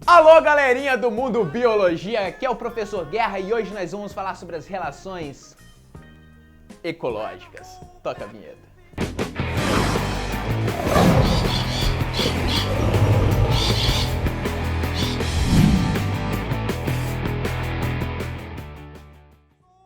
Alô, galerinha do Mundo Biologia, aqui é o Professor Guerra e hoje nós vamos falar sobre as relações ecológicas. Toca a vinheta.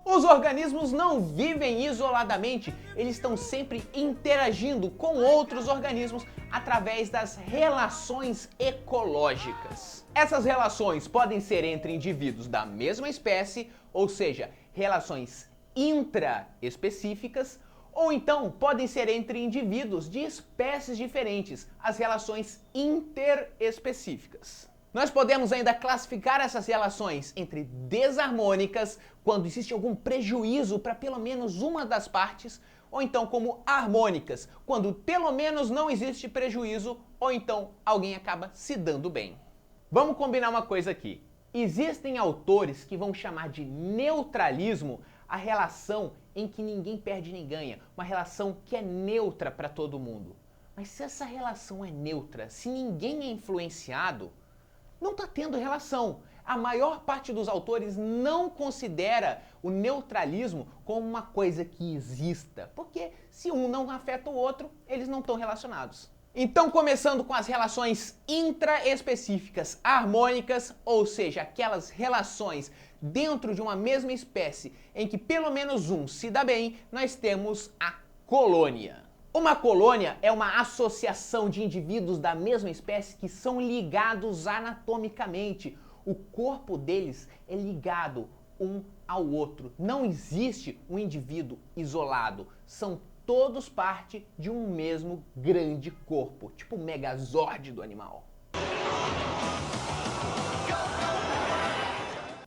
Os organismos não vivem isoladamente, eles estão sempre interagindo com outros organismos através das relações ecológicas. Essas relações podem ser entre indivíduos da mesma espécie, ou seja, relações intraespecíficas, ou então podem ser entre indivíduos de espécies diferentes, as relações interespecíficas. Nós podemos ainda classificar essas relações entre desarmônicas, quando existe algum prejuízo para pelo menos uma das partes, ou então como harmônicas, quando pelo menos não existe prejuízo, ou então alguém acaba se dando bem. Vamos combinar uma coisa aqui. Existem autores que vão chamar de neutralismo a relação em que ninguém perde nem ganha, uma relação que é neutra para todo mundo. Mas se essa relação é neutra, se ninguém é influenciado, não está tendo relação. A maior parte dos autores não considera o neutralismo como uma coisa que exista, porque se um não afeta o outro, eles não estão relacionados. Então, começando com as relações intraespecíficas harmônicas, ou seja, aquelas relações dentro de uma mesma espécie em que pelo menos um se dá bem, nós temos a colônia. Uma colônia é uma associação de indivíduos da mesma espécie que são ligados anatomicamente. O corpo deles é ligado um ao outro. Não existe um indivíduo isolado. São todos parte de um mesmo grande corpo, tipo o Megazord do animal.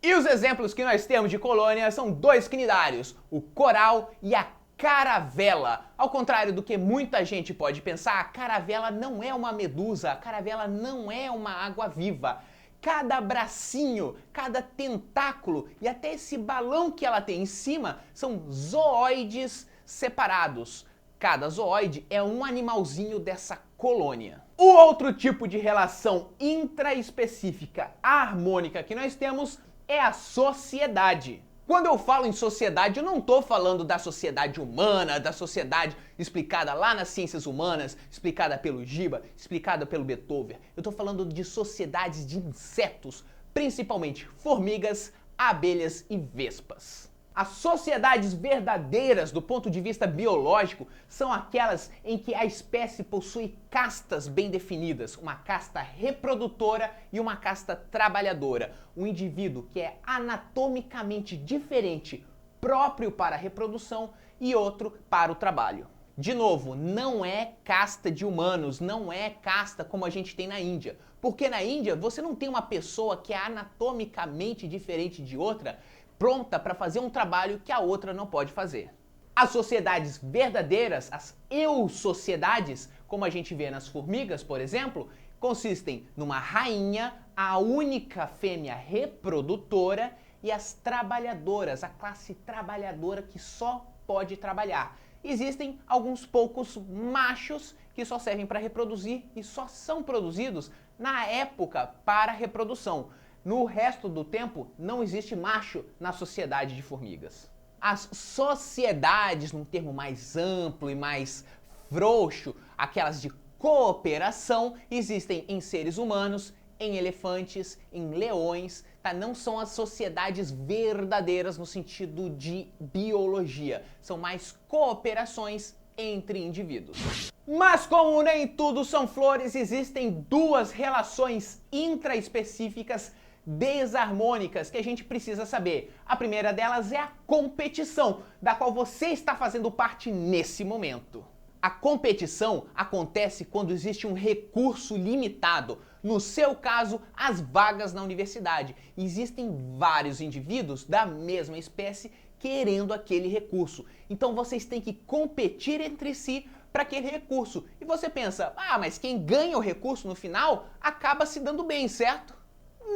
E os exemplos que nós temos de colônia são dois cnidários, o coral e a caravela. Ao contrário do que muita gente pode pensar, a caravela não é uma medusa, a caravela não é uma água-viva. Cada bracinho, cada tentáculo e até esse balão que ela tem em cima são zooides separados. Cada zooide é um animalzinho dessa colônia. O outro tipo de relação intraespecífica harmônica que nós temos é a sociedade. Quando eu falo em sociedade, eu não estou falando da sociedade humana, da sociedade explicada lá nas ciências humanas, explicada pelo Giba, explicada pelo Beethoven. Eu estou falando de sociedades de insetos, principalmente formigas, abelhas e vespas. As sociedades verdadeiras do ponto de vista biológico são aquelas em que a espécie possui castas bem definidas, uma casta reprodutora e uma casta trabalhadora. Um indivíduo que é anatomicamente diferente, próprio para a reprodução e outro para o trabalho. De novo, não é casta de humanos, não é casta como a gente tem na Índia. Porque na Índia você não tem uma pessoa que é anatomicamente diferente de outra, pronta para fazer um trabalho que a outra não pode fazer. As sociedades verdadeiras, as eusociedades, como a gente vê nas formigas, por exemplo, consistem numa rainha, a única fêmea reprodutora, e as trabalhadoras, a classe trabalhadora que só pode trabalhar. Existem alguns poucos machos que só servem para reproduzir e só são produzidos na época para reprodução. No resto do tempo, não existe macho na sociedade de formigas. As sociedades, num termo mais amplo e mais frouxo, aquelas de cooperação, existem em seres humanos, em elefantes, em leões, tá? Não são as sociedades verdadeiras no sentido de biologia. São mais cooperações entre indivíduos. Mas como nem tudo são flores, existem duas relações intraespecíficas desarmônicas que a gente precisa saber. A primeira delas é a competição, da qual você está fazendo parte nesse momento. A competição acontece quando existe um recurso limitado. No seu caso, as vagas na universidade. Existem vários indivíduos da mesma espécie querendo aquele recurso. Então vocês têm que competir entre si para aquele recurso. E você pensa, mas quem ganha o recurso no final acaba se dando bem, certo?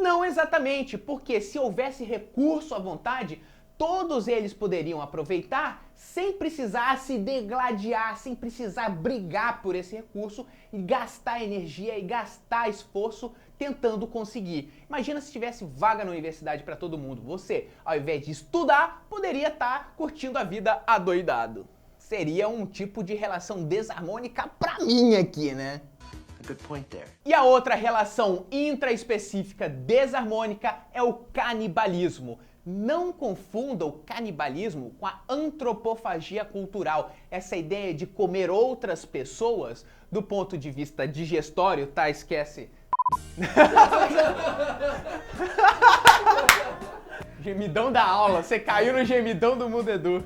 Não exatamente, porque se houvesse recurso à vontade, todos eles poderiam aproveitar sem precisar se degladiar, sem precisar brigar por esse recurso e gastar energia e gastar esforço tentando conseguir. Imagina se tivesse vaga na universidade para todo mundo. Você, ao invés de estudar, poderia estar curtindo a vida adoidado. Seria um tipo de relação desarmônica pra mim aqui, né? Good point there. E a outra relação intraespecífica desarmônica é o canibalismo. Não confunda o canibalismo com a antropofagia cultural, essa ideia de comer outras pessoas do ponto de vista digestório, tá? Esquece. Gemidão da aula, você caiu no gemidão do Mundo Edu.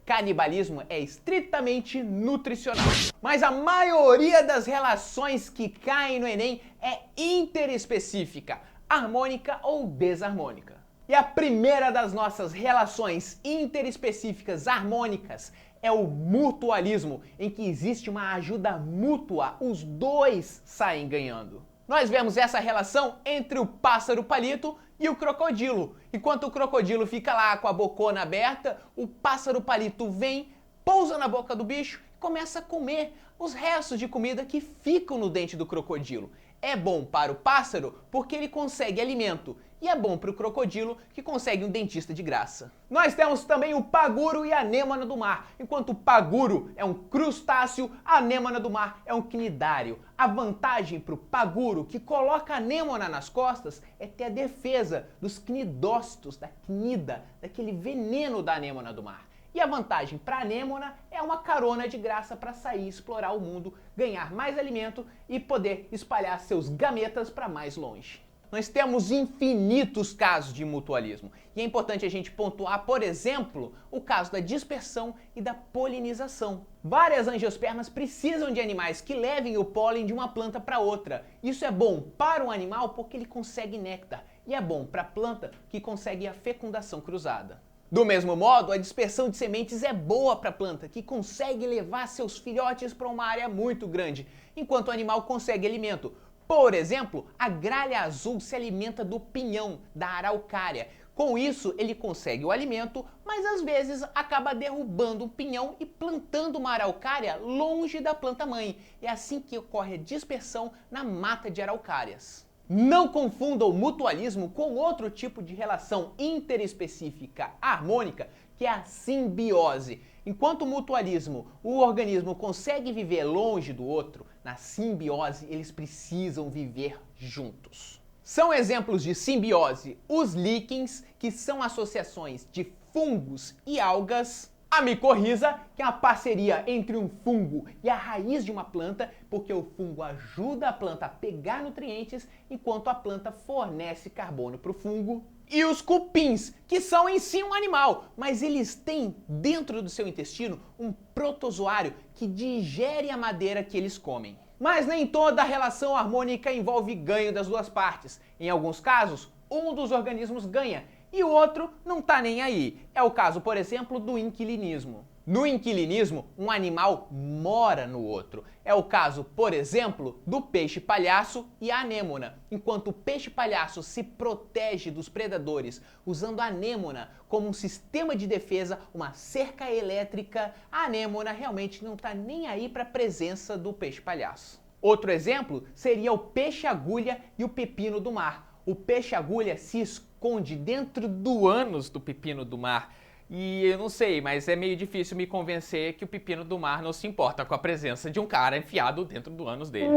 Canibalismo é estritamente nutricional. Mas a maioria das relações que caem no Enem é interespecífica, harmônica ou desarmônica. E a primeira das nossas relações interespecíficas harmônicas é o mutualismo, em que existe uma ajuda mútua, os dois saem ganhando. Nós vemos essa relação entre o pássaro palito e o crocodilo. Enquanto o crocodilo fica lá com a bocona aberta, o pássaro palito vem, pousa na boca do bicho e começa a comer os restos de comida que ficam no dente do crocodilo. É bom para o pássaro porque ele consegue alimento e é bom para o crocodilo que consegue um dentista de graça. Nós temos também o paguro e a anêmona do mar. Enquanto o paguro é um crustáceo, a anêmona do mar é um cnidário. A vantagem para o paguro, que coloca a anêmona nas costas, é ter a defesa dos cnidócitos, da cnida, daquele veneno da anêmona do mar. E a vantagem para a anêmona é uma carona de graça para sair, explorar o mundo, ganhar mais alimento e poder espalhar seus gametas para mais longe. Nós temos infinitos casos de mutualismo e é importante a gente pontuar, por exemplo, o caso da dispersão e da polinização. Várias angiospermas precisam de animais que levem o pólen de uma planta para outra. Isso é bom para o animal porque ele consegue néctar e é bom para a planta que consegue a fecundação cruzada. Do mesmo modo, a dispersão de sementes é boa para a planta, que consegue levar seus filhotes para uma área muito grande, enquanto o animal consegue alimento. Por exemplo, a gralha azul se alimenta do pinhão, da araucária. Com isso, ele consegue o alimento, mas às vezes acaba derrubando um pinhão e plantando uma araucária longe da planta mãe. É assim que ocorre a dispersão na mata de araucárias. Não confunda o mutualismo com outro tipo de relação interespecífica harmônica, que é a simbiose. Enquanto o mutualismo, o organismo consegue viver longe do outro, na simbiose eles precisam viver juntos. São exemplos de simbiose os líquens, que são associações de fungos e algas. A micorriza, que é uma parceria entre um fungo e a raiz de uma planta, porque o fungo ajuda a planta a pegar nutrientes, enquanto a planta fornece carbono para o fungo. E os cupins, que são em si um animal, mas eles têm dentro do seu intestino um protozoário que digere a madeira que eles comem. Mas nem toda relação harmônica envolve ganho das duas partes. Em alguns casos, um dos organismos ganha e o outro não tá nem aí. É o caso, por exemplo, do inquilinismo. No inquilinismo, um animal mora no outro. É o caso, por exemplo, do peixe-palhaço e a anêmona. Enquanto o peixe-palhaço se protege dos predadores usando a anêmona como um sistema de defesa, uma cerca elétrica, a anêmona realmente não tá nem aí para a presença do peixe-palhaço. Outro exemplo seria o peixe-agulha e o pepino do mar. O peixe-agulha se esconde dentro do ânus do pepino do mar. E eu não sei, mas é meio difícil me convencer que o pepino do mar não se importa com a presença de um cara enfiado dentro do ânus dele.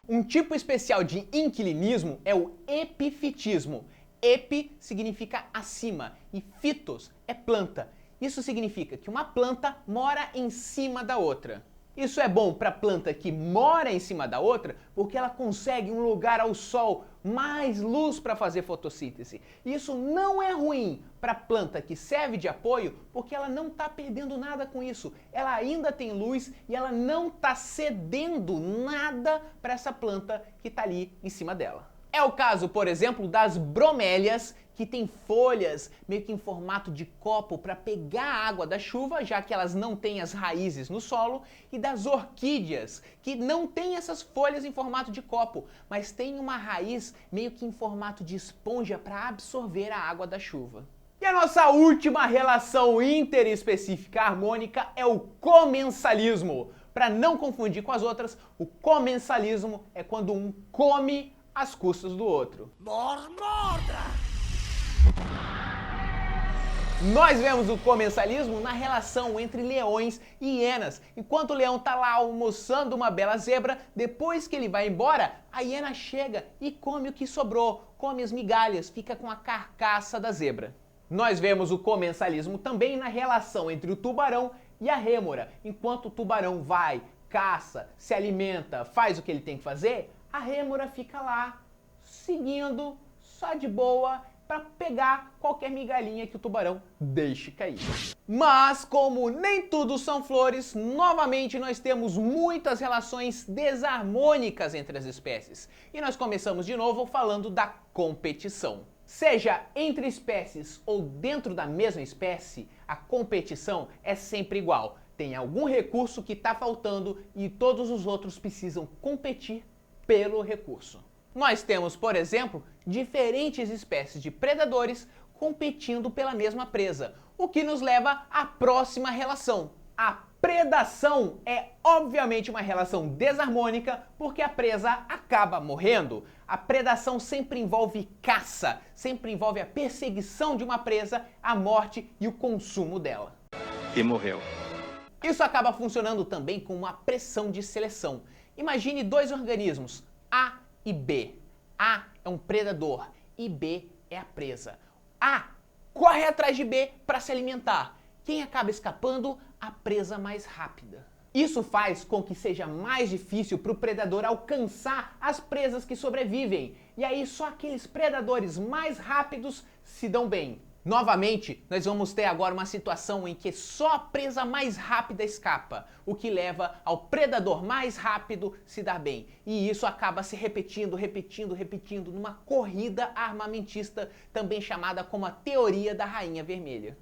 Um tipo especial de inquilinismo é o epifitismo. Epi significa acima e fitos é planta. Isso significa que uma planta mora em cima da outra. Isso é bom para a planta que mora em cima da outra porque ela consegue um lugar ao sol, mais luz para fazer fotossíntese. Isso não é ruim para a planta que serve de apoio porque ela não está perdendo nada com isso. Ela ainda tem luz e ela não está cedendo nada para essa planta que está ali em cima dela. É o caso, por exemplo, das bromélias, que têm folhas meio que em formato de copo para pegar a água da chuva, já que elas não têm as raízes no solo, e das orquídeas, que não têm essas folhas em formato de copo, mas têm uma raiz meio que em formato de esponja para absorver a água da chuva. E a nossa última relação interespecífica harmônica é o comensalismo. Para não confundir com as outras, o comensalismo é quando um come às custas do outro. Nós vemos o comensalismo na relação entre leões e hienas. Enquanto o leão tá lá almoçando uma bela zebra, depois que ele vai embora, a hiena chega e come o que sobrou, come as migalhas, fica com a carcaça da zebra. Nós vemos o comensalismo também na relação entre o tubarão e a rêmora. Enquanto o tubarão vai, caça, se alimenta, faz o que ele tem que fazer, a rêmora fica lá, seguindo, só de boa, para pegar qualquer migalhinha que o tubarão deixe cair. Mas como nem tudo são flores, novamente nós temos muitas relações desarmônicas entre as espécies. E nós começamos de novo falando da competição. Seja entre espécies ou dentro da mesma espécie, a competição é sempre igual. Tem algum recurso que está faltando e todos os outros precisam competir pelo recurso. Nós temos, por exemplo, diferentes espécies de predadores competindo pela mesma presa, o que nos leva à próxima relação. A predação é obviamente uma relação desarmônica porque a presa acaba morrendo. A predação sempre envolve caça, sempre envolve a perseguição de uma presa, a morte e o consumo dela. E morreu. Isso acaba funcionando também com uma pressão de seleção. Imagine dois organismos, A e B. A é um predador e B é a presa. A corre atrás de B para se alimentar. Quem acaba escapando? A presa mais rápida. Isso faz com que seja mais difícil para o predador alcançar as presas que sobrevivem. E aí só aqueles predadores mais rápidos se dão bem. Novamente, nós vamos ter agora uma situação em que só a presa mais rápida escapa, o que leva ao predador mais rápido se dar bem. E isso acaba se repetindo numa corrida armamentista, também chamada como a teoria da Rainha Vermelha.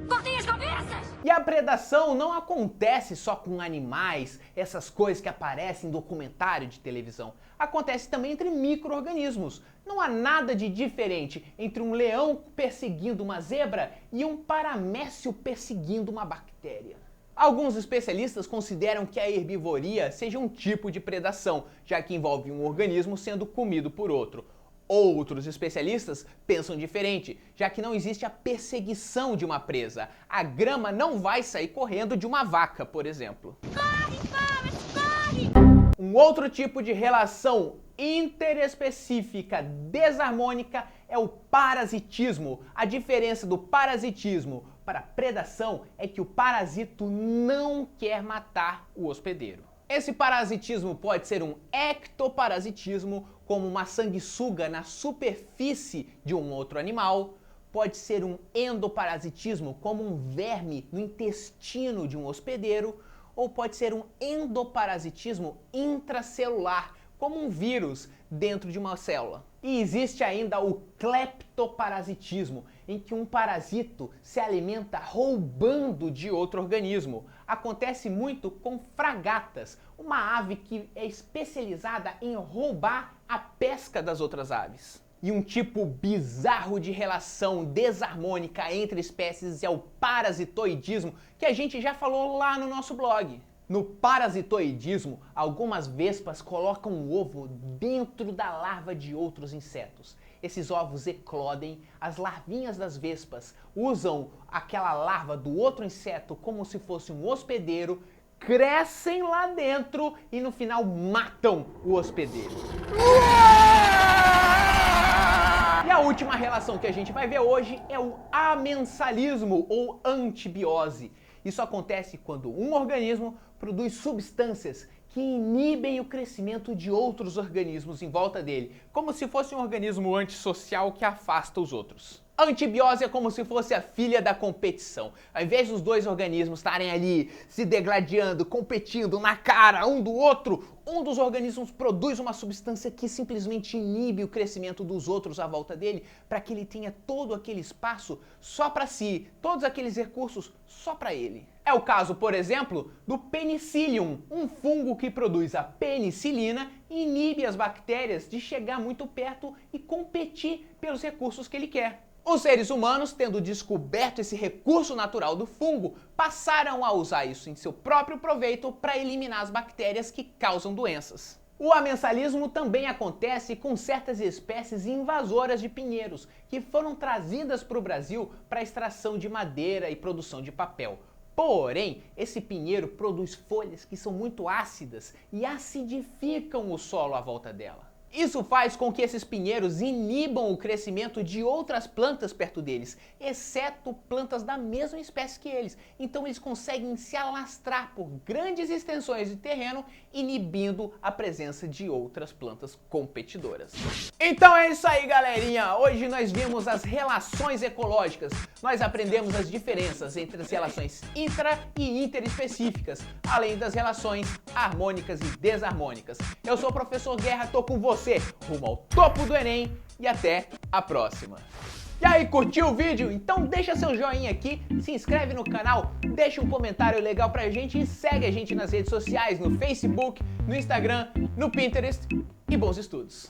Cortem as cabeças! E a predação não acontece só com animais, essas coisas que aparecem em documentário de televisão. Acontece também entre micro-organismos. Não há nada de diferente entre um leão perseguindo uma zebra e um paramécio perseguindo uma bactéria. Alguns especialistas consideram que a herbivoria seja um tipo de predação, já que envolve um organismo sendo comido por outro. Outros especialistas pensam diferente, já que não existe a perseguição de uma presa. A grama não vai sair correndo de uma vaca, por exemplo. Corre, Forrest, corre! Um outro tipo de relação interespecífica desarmônica é o parasitismo. A diferença do parasitismo para a predação é que o parasito não quer matar o hospedeiro. Esse parasitismo pode ser um ectoparasitismo, como uma sanguessuga na superfície de um outro animal. Pode ser um endoparasitismo, como um verme no intestino de um hospedeiro. Ou pode ser um endoparasitismo intracelular, como um vírus dentro de uma célula. E existe ainda o cleptoparasitismo, em que um parasito se alimenta roubando de outro organismo. Acontece muito com fragatas, uma ave que é especializada em roubar a pesca das outras aves. E um tipo bizarro de relação desarmônica entre espécies é o parasitoidismo, que a gente já falou lá no nosso blog. No parasitoidismo, algumas vespas colocam um ovo dentro da larva de outros insetos. Esses ovos eclodem, as larvinhas das vespas usam aquela larva do outro inseto como se fosse um hospedeiro, crescem lá dentro e no final matam o hospedeiro. E a última relação que a gente vai ver hoje é o amensalismo ou antibiose. Isso acontece quando um organismo produz substâncias que inibem o crescimento de outros organismos em volta dele, como se fosse um organismo antissocial que afasta os outros. A antibiose é como se fosse a filha da competição. Ao invés dos dois organismos estarem ali se degladiando, competindo na cara um do outro, um dos organismos produz uma substância que simplesmente inibe o crescimento dos outros à volta dele, para que ele tenha todo aquele espaço só para si, todos aqueles recursos só para ele. É o caso, por exemplo, do Penicillium, um fungo que produz a penicilina e inibe as bactérias de chegar muito perto e competir pelos recursos que ele quer. Os seres humanos, tendo descoberto esse recurso natural do fungo, passaram a usar isso em seu próprio proveito para eliminar as bactérias que causam doenças. O amensalismo também acontece com certas espécies invasoras de pinheiros, que foram trazidas para o Brasil para extração de madeira e produção de papel. Porém, esse pinheiro produz folhas que são muito ácidas e acidificam o solo à volta dela. Isso faz com que esses pinheiros inibam o crescimento de outras plantas perto deles, exceto plantas da mesma espécie que eles. Então eles conseguem se alastrar por grandes extensões de terreno, inibindo a presença de outras plantas competidoras. Então é isso aí, galerinha! Hoje nós vimos as relações ecológicas. Nós aprendemos as diferenças entre as relações intra e interespecíficas, além das relações harmônicas e desarmônicas. Eu sou o professor Guerra, tô com você rumo ao topo do Enem e até a próxima. E aí, curtiu o vídeo? Então deixa seu joinha aqui, se inscreve no canal, deixa um comentário legal pra gente e segue a gente nas redes sociais, no Facebook, no Instagram, no Pinterest e bons estudos!